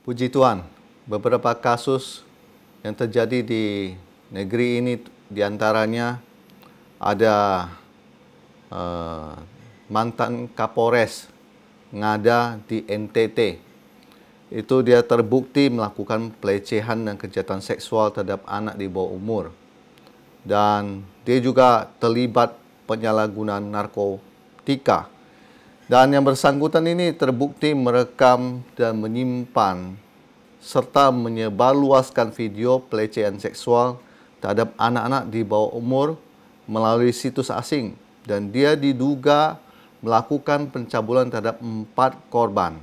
Puji Tuhan, beberapa kasus yang terjadi di negeri ini diantaranya ada mantan Kapolres Ngada di NTT. Itu dia terbukti melakukan pelecehan dan kejahatan seksual terhadap anak di bawah umur. Dan dia juga terlibat penyalahgunaan narkotika. Dan yang bersangkutan ini terbukti merekam dan menyimpan serta menyebarluaskan video pelecehan seksual terhadap anak-anak di bawah umur melalui situs asing. Dan dia diduga melakukan pencabulan terhadap 4 korban.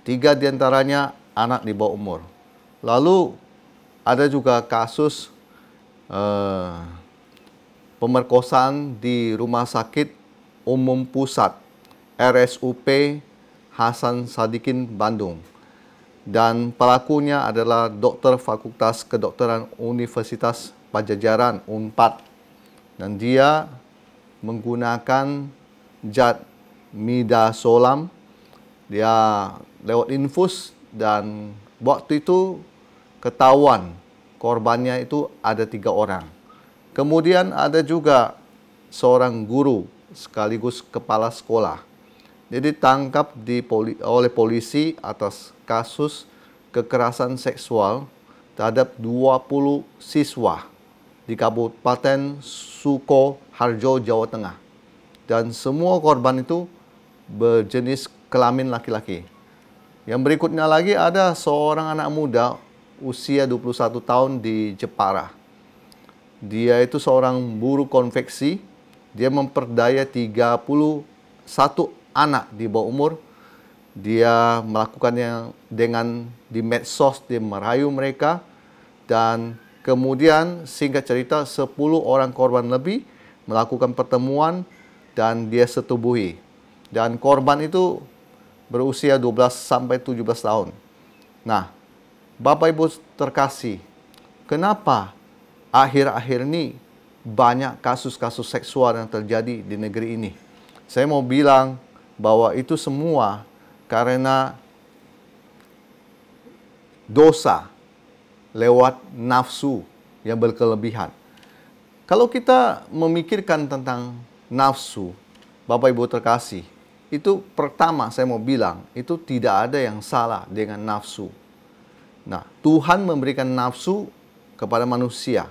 3 diantaranya anak di bawah umur. Lalu ada juga kasus pemerkosaan di Rumah Sakit Umum Pusat RSUP Hasan Sadikin, Bandung. Dan pelakunya adalah dokter Fakultas Kedokteran Universitas Pajajaran (Unpad). Dan dia menggunakan zat midazolam. Dia lewat infus dan waktu itu ketahuan korbannya itu ada 3 orang. Kemudian ada juga seorang guru sekaligus kepala sekolah. Dia ditangkap oleh polisi atas kasus kekerasan seksual terhadap 20 siswa di Kabupaten Sukoharjo, Jawa Tengah. Dan semua korban itu berjenis kelamin laki-laki. Yang berikutnya lagi ada seorang anak muda usia 21 tahun di Jepara. Dia itu seorang buruh konveksi. Dia memperdaya 31 anak di bawah umur. Dia melakukannya dengan di medsos, dia merayu mereka. Dan kemudian singkat cerita 10 orang korban lebih melakukan pertemuan dan dia setubuhi. Dan korban itu berusia 12 sampai 17 tahun. Nah, Bapak Ibu terkasih, kenapa akhir-akhir ini banyak kasus-kasus seksual yang terjadi di negeri ini? Saya mau bilang bahwa itu semua karena dosa lewat nafsu yang berkelebihan. Kalau kita memikirkan tentang nafsu, Bapak Ibu terkasih, itu pertama saya mau bilang, itu tidak ada yang salah dengan nafsu. Nah, Tuhan memberikan nafsu kepada manusia.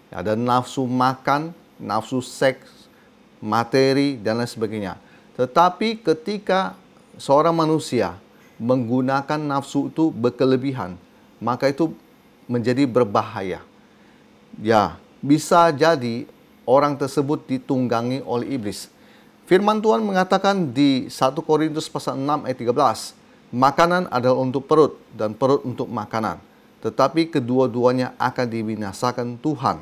Ada nafsu makan, nafsu seks, materi, dan lain sebagainya. Tetapi ketika seorang manusia menggunakan nafsu itu berkelebihan, maka itu menjadi berbahaya. Ya, bisa jadi orang tersebut ditunggangi oleh iblis. Firman Tuhan mengatakan di 1 Korintus pasal 6 ayat 13, makanan adalah untuk perut dan perut untuk makanan. Tetapi kedua-duanya akan dibinasakan Tuhan.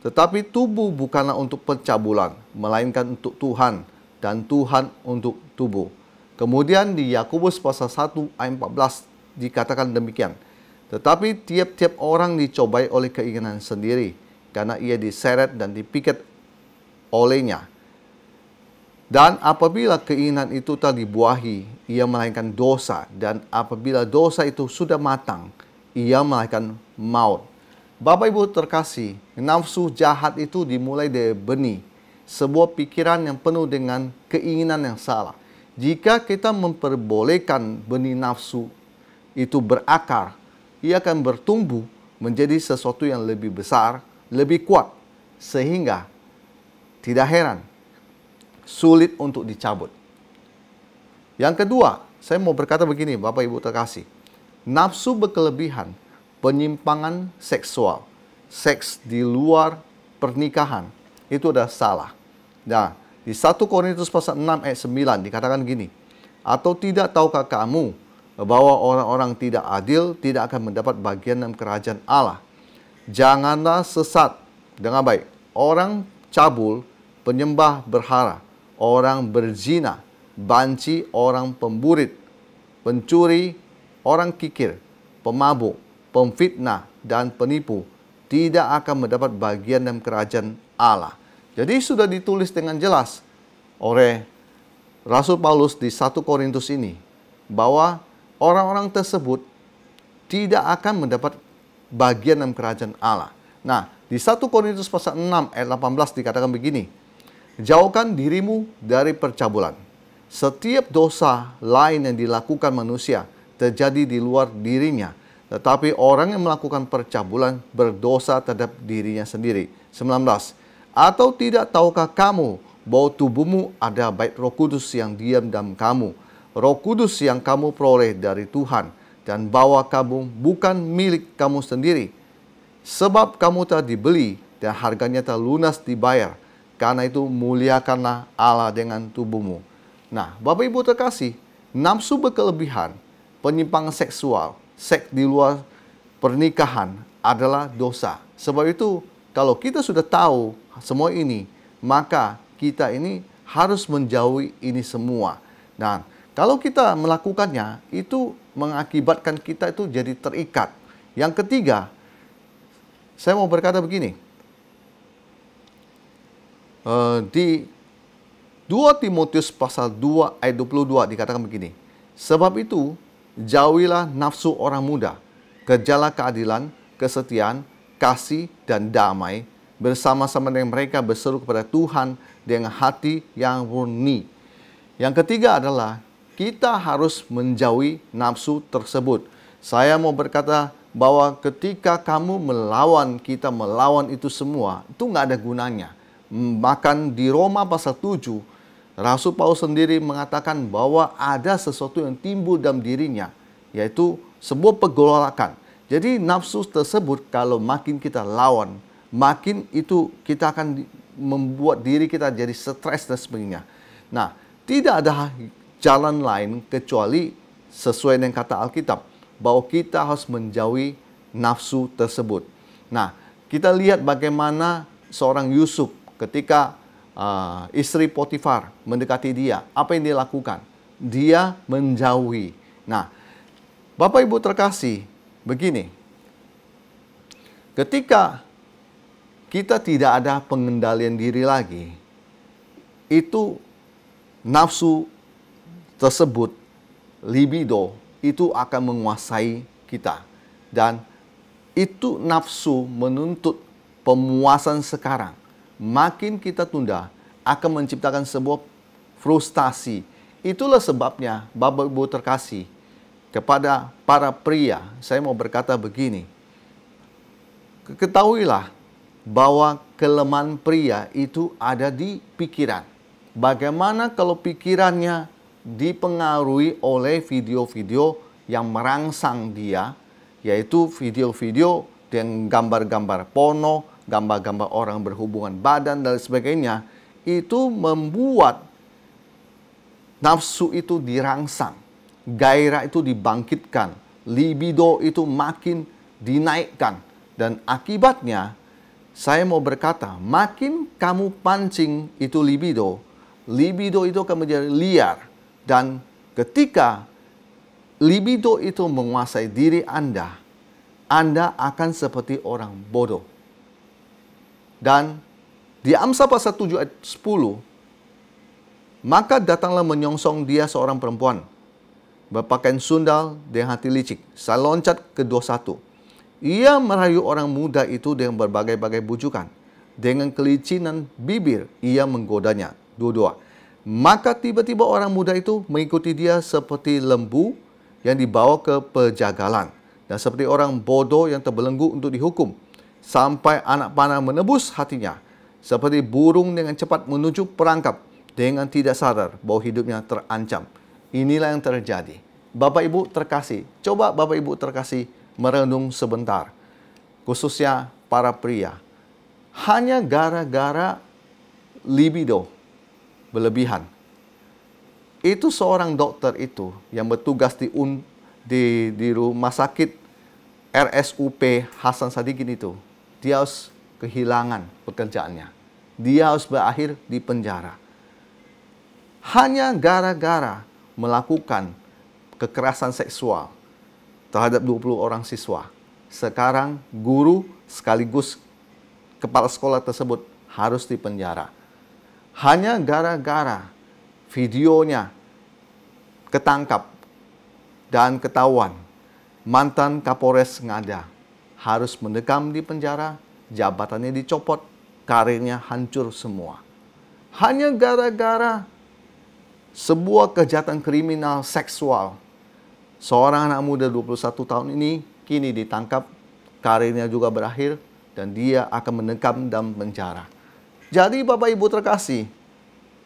Tetapi tubuh bukanlah untuk pencabulan, melainkan untuk Tuhan, dan Tuhan untuk tubuh. Kemudian di Yakobus pasal 1 ayat 14 dikatakan demikian. Tetapi tiap-tiap orang dicobai oleh keinginan sendiri, karena ia diseret dan dipikat olehnya. Dan apabila keinginan itu telah dibuahi, ia melahirkan dosa. Dan apabila dosa itu sudah matang, ia melahirkan maut. Bapak Ibu terkasih, nafsu jahat itu dimulai dari benih. Sebuah pikiran yang penuh dengan keinginan yang salah. Jika kita memperbolehkan benih nafsu itu berakar, ia akan bertumbuh menjadi sesuatu yang lebih besar, lebih kuat. Sehingga tidak heran sulit untuk dicabut. Yang kedua, saya mau berkata begini, Bapak Ibu terkasih. Nafsu berkelebihan, penyimpangan seksual, seks di luar pernikahan, itu adalah salah. Nah, di 1 Korintus pasal 6 ayat 9 dikatakan gini, atau tidak tahukah kamu bahwa orang-orang tidak adil tidak akan mendapat bagian dalam kerajaan Allah? Janganlah sesat dengan baik. Orang cabul, penyembah berhala, orang berzina, banci, orang pemburit, pencuri, orang kikir, pemabuk, pemfitnah, dan penipu tidak akan mendapat bagian dalam kerajaan Allah. Jadi sudah ditulis dengan jelas oleh Rasul Paulus di 1 Korintus ini bahwa orang-orang tersebut tidak akan mendapat bagian dalam kerajaan Allah. Nah, di 1 Korintus pasal 6 ayat 18 dikatakan begini, jauhkan dirimu dari percabulan. Setiap dosa lain yang dilakukan manusia terjadi di luar dirinya, tetapi orang yang melakukan percabulan berdosa terhadap dirinya sendiri. 19. Atau tidak tahukah kamu bahwa tubuhmu ada bait Roh Kudus yang diam dalam kamu, Roh Kudus yang kamu peroleh dari Tuhan, dan bahwa kamu bukan milik kamu sendiri, sebab kamu telah dibeli dan harganya telah lunas dibayar. Karena itu muliakanlah Allah dengan tubuhmu. Nah, Bapak Ibu terkasih, nafsu berkelebihan, penyimpangan seksual, seks di luar pernikahan adalah dosa. Sebab itu, kalau kita sudah tahu semua ini, maka kita ini harus menjauhi ini semua. Dan kalau kita melakukannya, itu mengakibatkan kita itu jadi terikat. Yang ketiga, saya mau berkata begini. Di 2 Timotius pasal 2 ayat 22 dikatakan begini, sebab itu jauhilah nafsu orang muda, kerjalah keadilan, kesetiaan, kasih, dan damai, bersama-sama dengan mereka berseru kepada Tuhan dengan hati yang murni. Yang ketiga adalah kita harus menjauhi nafsu tersebut. Saya mau berkata bahwa ketika kamu melawan, kita melawan itu semua, itu nggak ada gunanya. Bahkan di Roma pasal 7, Rasul Paulus sendiri mengatakan bahwa ada sesuatu yang timbul dalam dirinya, yaitu sebuah pergolakan. Jadi nafsu tersebut kalau makin kita lawan, makin itu kita akan membuat diri kita jadi stres dan sebagainya. Nah, tidak ada jalan lain kecuali sesuai dengan kata Alkitab, bahwa kita harus menjauhi nafsu tersebut. Nah, kita lihat bagaimana seorang Yusuf ketika istri Potifar mendekati dia, apa yang dia lakukan? Dia menjauhi. Nah, Bapak Ibu terkasih, begini, ketika kita tidak ada pengendalian diri lagi, itu nafsu tersebut, libido, itu akan menguasai kita. Dan itu nafsu menuntut pemuasan sekarang. Makin kita tunda, akan menciptakan sebuah frustasi. Itulah sebabnya, Bapak Ibu terkasih, kepada para pria, saya mau berkata begini. Ketahuilah bahwa kelemahan pria itu ada di pikiran. Bagaimana kalau pikirannya dipengaruhi oleh video-video yang merangsang dia, yaitu video-video dengan gambar-gambar porno, gambar-gambar orang berhubungan badan dan sebagainya, itu membuat nafsu itu dirangsang, gairah itu dibangkitkan, libido itu makin dinaikkan, dan akibatnya saya mau berkata, makin kamu pancing itu libido, libido itu akan menjadi liar, dan ketika libido itu menguasai diri Anda akan seperti orang bodoh. Dan di Amsal pasal 7 ayat 10, maka datanglah menyongsong dia seorang perempuan, berpakaian sundal dengan hati licik. Saya loncat ke 21. Ia merayu orang muda itu dengan berbagai-bagai bujukan. Dengan kelicinan bibir, ia menggodanya. 22. Maka tiba-tiba orang muda itu mengikuti dia seperti lembu yang dibawa ke pejagalan, dan seperti orang bodoh yang terbelenggu untuk dihukum, sampai anak panah menebus hatinya, seperti burung dengan cepat menuju perangkap, dengan tidak sadar bahwa hidupnya terancam. Inilah yang terjadi. Bapak Ibu terkasih, coba Bapak Ibu terkasih merenung sebentar, khususnya para pria. Hanya gara-gara libido berlebihan. Itu seorang dokter itu yang bertugas di rumah sakit RSUP Hasan Sadikin itu. Dia harus kehilangan pekerjaannya. Dia harus berakhir di penjara. Hanya gara-gara melakukan kekerasan seksual terhadap 20 orang siswa. Sekarang guru sekaligus kepala sekolah tersebut harus dipenjara. Hanya gara-gara videonya ketangkap dan ketahuan. mantan Kapolres Ngada harus mendekam di penjara, jabatannya dicopot, karirnya hancur semua. Hanya gara-gara sebuah kejahatan kriminal seksual. Seorang anak muda 21 tahun ini kini ditangkap, karirnya juga berakhir, dan dia akan mendekam dalam penjara. Jadi Bapak Ibu terkasih,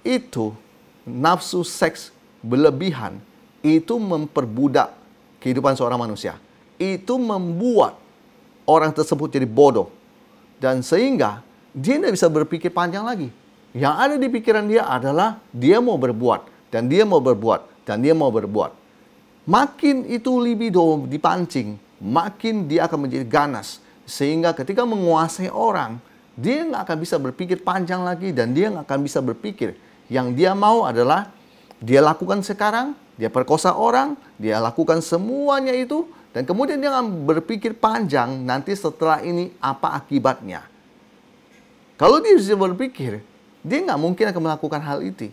itu nafsu seks berlebihan, itu memperbudak kehidupan seorang manusia. Itu membuat orang tersebut jadi bodoh. Dan sehingga dia tidak bisa berpikir panjang lagi. Yang ada di pikiran dia adalah dia mau berbuat. Dan dia mau berbuat, dan dia mau berbuat. Makin itu libido dipancing, makin dia akan menjadi ganas. Sehingga ketika menguasai orang, dia nggak akan bisa berpikir panjang lagi, dan dia nggak akan bisa berpikir. Yang dia mau adalah, dia lakukan sekarang, dia perkosa orang, dia lakukan semuanya itu, dan kemudian dia akan berpikir panjang, nanti setelah ini apa akibatnya. Kalau dia bisa berpikir, dia nggak mungkin akan melakukan hal itu.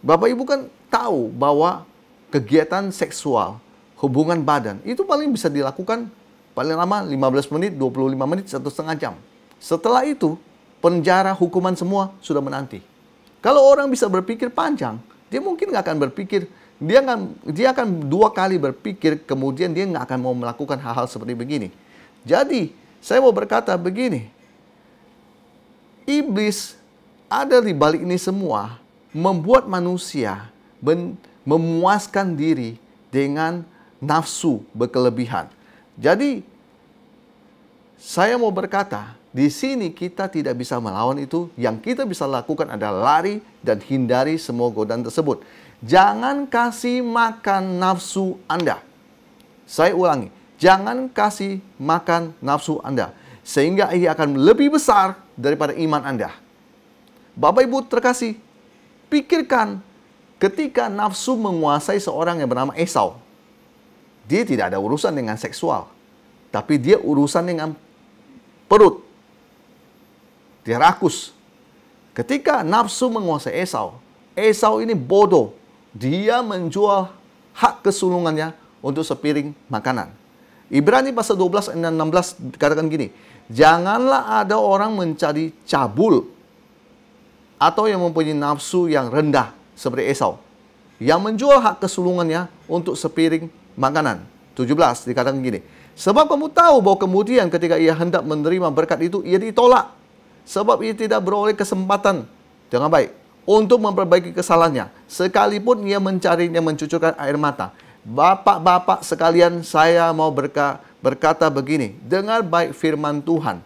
Bapak Ibu kan tahu bahwa kegiatan seksual, hubungan badan, itu paling bisa dilakukan paling lama 15 menit, 25 menit, 1,5 jam. Setelah itu, penjara, hukuman semua sudah menanti. Kalau orang bisa berpikir panjang, dia mungkin nggak akan berpikir, dia akan 2 kali berpikir, kemudian dia nggak akan mau melakukan hal-hal seperti begini. Jadi, saya mau berkata begini, iblis ada di balik ini semua, membuat manusia memuaskan diri dengan nafsu berkelebihan. Jadi, saya mau berkata, di sini kita tidak bisa melawan itu. Yang kita bisa lakukan adalah lari dan hindari semua godaan tersebut. Jangan kasih makan nafsu Anda. Saya ulangi, jangan kasih makan nafsu Anda. Sehingga ia akan lebih besar daripada iman Anda. Bapak Ibu terkasih, pikirkan ketika nafsu menguasai seorang yang bernama Esau. Dia tidak ada urusan dengan seksual, tapi dia urusan dengan perut. Dia rakus. Ketika nafsu menguasai Esau, Esau ini bodoh. Dia menjual hak kesulungannya untuk sepiring makanan. Ibrani pasal 12 ayat 16 dikatakan gini, janganlah ada orang mencari cabul atau yang mempunyai nafsu yang rendah seperti Esau, yang menjual hak kesulungannya untuk sepiring makanan. 17 dikatakan gini, sebab kamu tahu bahwa kemudian ketika ia hendak menerima berkat itu, ia ditolak. Sebab ia tidak beroleh kesempatan dengan baik untuk memperbaiki kesalahannya, sekalipun ia mencarinya mencucurkan air mata. Bapak-bapak sekalian, saya mau berkata begini, dengar baik firman Tuhan.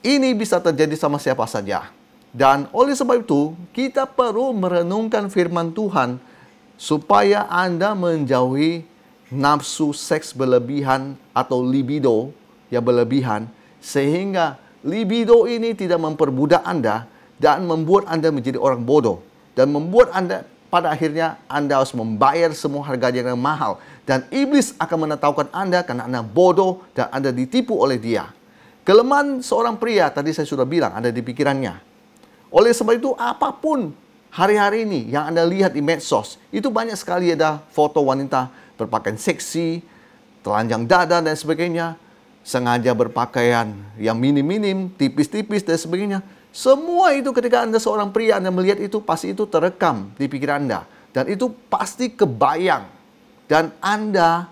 Ini bisa terjadi sama siapa saja. Dan oleh sebab itu, kita perlu merenungkan firman Tuhan supaya Anda menjauhi nafsu seks berlebihan atau libido yang berlebihan, sehingga libido ini tidak memperbudak Anda dan membuat Anda menjadi orang bodoh, dan membuat Anda pada akhirnya Anda harus membayar semua harga yang mahal, dan iblis akan menertawakan Anda karena Anda bodoh dan Anda ditipu oleh dia. Kelemahan seorang pria tadi saya sudah bilang ada di pikirannya. Oleh sebab itu, apapun hari-hari ini yang Anda lihat di medsos, itu banyak sekali ada foto wanita berpakaian seksi, telanjang dada dan sebagainya, sengaja berpakaian yang minim-minim, tipis-tipis dan sebagainya. Semua itu ketika Anda seorang pria, Anda melihat itu, pasti itu terekam di pikiran Anda. Dan itu pasti kebayang. Dan Anda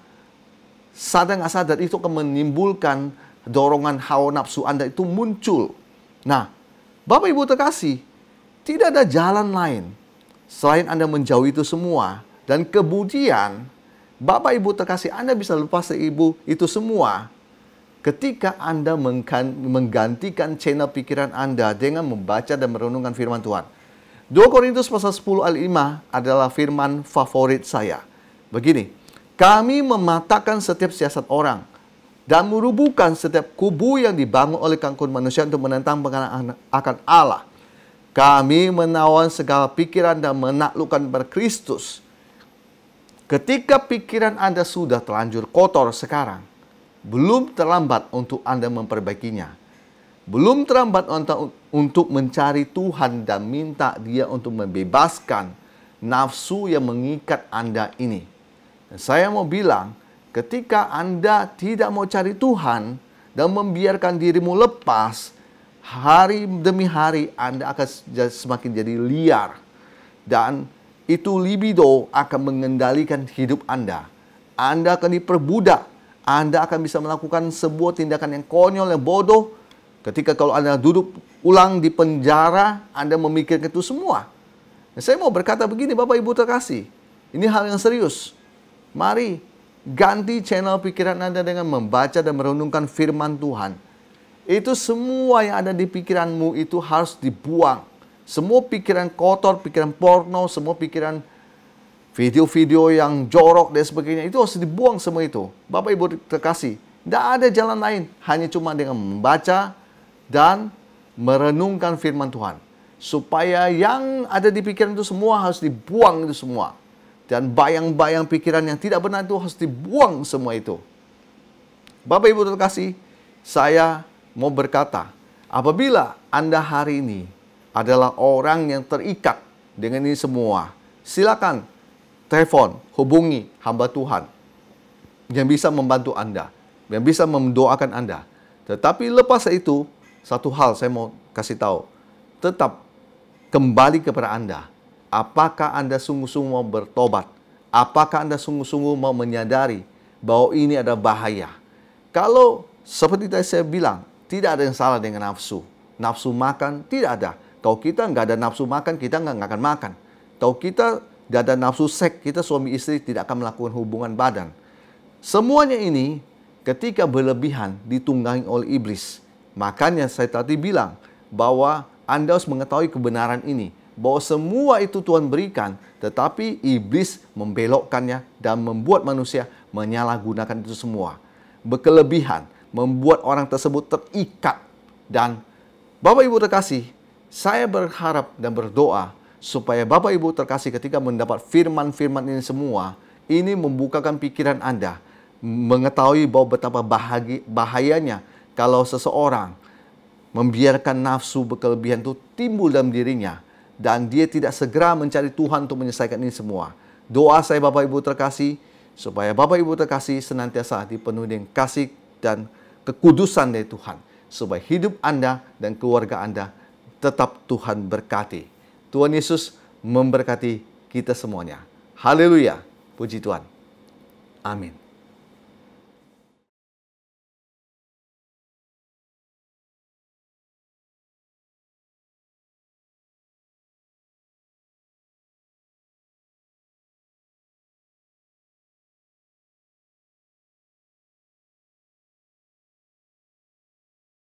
sadar nggak sadar itu akan menimbulkan dorongan hawa nafsu Anda itu muncul. Nah, Bapak Ibu terkasih, tidak ada jalan lain selain Anda menjauhi itu semua. Dan kemudian, Bapak Ibu terkasih, Anda bisa lepas dari ibu itu semua ketika Anda menggantikan channel pikiran Anda dengan membaca dan merenungkan firman Tuhan. 2 Korintus pasal 10 ayat 5 adalah firman favorit saya. Begini, kami mematahkan setiap siasat orang dan merubuhkan setiap kubu yang dibangun oleh kangkung manusia untuk menentang pengenalan akan Allah. Kami menawan segala pikiran dan menaklukkan pada Kristus. Ketika pikiran Anda sudah terlanjur kotor sekarang, belum terlambat untuk Anda memperbaikinya. Belum terlambat untuk mencari Tuhan dan minta Dia untuk membebaskan nafsu yang mengikat Anda ini. Dan saya mau bilang, ketika Anda tidak mau cari Tuhan dan membiarkan dirimu lepas, hari demi hari Anda akan semakin jadi liar. Dan itu libido akan mengendalikan hidup Anda. Anda akan diperbudak. Anda akan bisa melakukan sebuah tindakan yang konyol, yang bodoh. Ketika kalau Anda duduk ulang di penjara, Anda memikirkan itu semua. Dan saya mau berkata begini, Bapak Ibu terkasih. Ini hal yang serius. Mari ganti channel pikiran Anda dengan membaca dan merenungkan firman Tuhan. Itu semua yang ada di pikiranmu itu harus dibuang. Semua pikiran kotor, pikiran porno, semua pikiran video-video yang jorok dan sebagainya, itu harus dibuang semua itu. Bapak Ibu terkasih, tidak ada jalan lain. Hanya cuma dengan membaca dan merenungkan firman Tuhan. Supaya yang ada di pikiran itu semua harus dibuang itu semua. Dan bayang-bayang pikiran yang tidak benar itu harus dibuang semua itu. Bapak Ibu terkasih, saya mau berkata, apabila Anda hari ini adalah orang yang terikat dengan ini semua, silakan telepon, hubungi hamba Tuhan yang bisa membantu Anda, yang bisa mendoakan Anda. Tetapi lepas itu, satu hal saya mau kasih tahu, tetap kembali kepada Anda. Apakah Anda sungguh-sungguh mau bertobat? Apakah Anda sungguh-sungguh mau menyadari bahwa ini ada bahaya? Kalau seperti tadi saya bilang, tidak ada yang salah dengan nafsu. Nafsu makan, tidak ada. Kalau kita nggak ada nafsu makan, kita nggak akan makan. Kalau kita nggak ada nafsu seks, kita suami istri tidak akan melakukan hubungan badan. Semuanya ini ketika berlebihan ditunggangi oleh iblis. Makanya saya tadi bilang bahwa Anda harus mengetahui kebenaran ini. Bahwa semua itu Tuhan berikan, tetapi iblis membelokkannya dan membuat manusia menyalahgunakan itu semua. Berkelebihan, membuat orang tersebut terikat. Dan Bapak Ibu terkasih, saya berharap dan berdoa supaya Bapak Ibu terkasih ketika mendapat firman-firman ini semua, ini membukakan pikiran Anda, mengetahui bahwa betapa bahayanya kalau seseorang membiarkan nafsu berkelebihan itu timbul dalam dirinya, dan dia tidak segera mencari Tuhan untuk menyelesaikan ini semua. Doa saya Bapak Ibu terkasih, supaya Bapak Ibu terkasih senantiasa dipenuhi dengan kasih dan kekudusan dari Tuhan. Supaya hidup Anda dan keluarga Anda tetap Tuhan berkati. Tuhan Yesus memberkati kita semuanya. Haleluya. Puji Tuhan. Amin.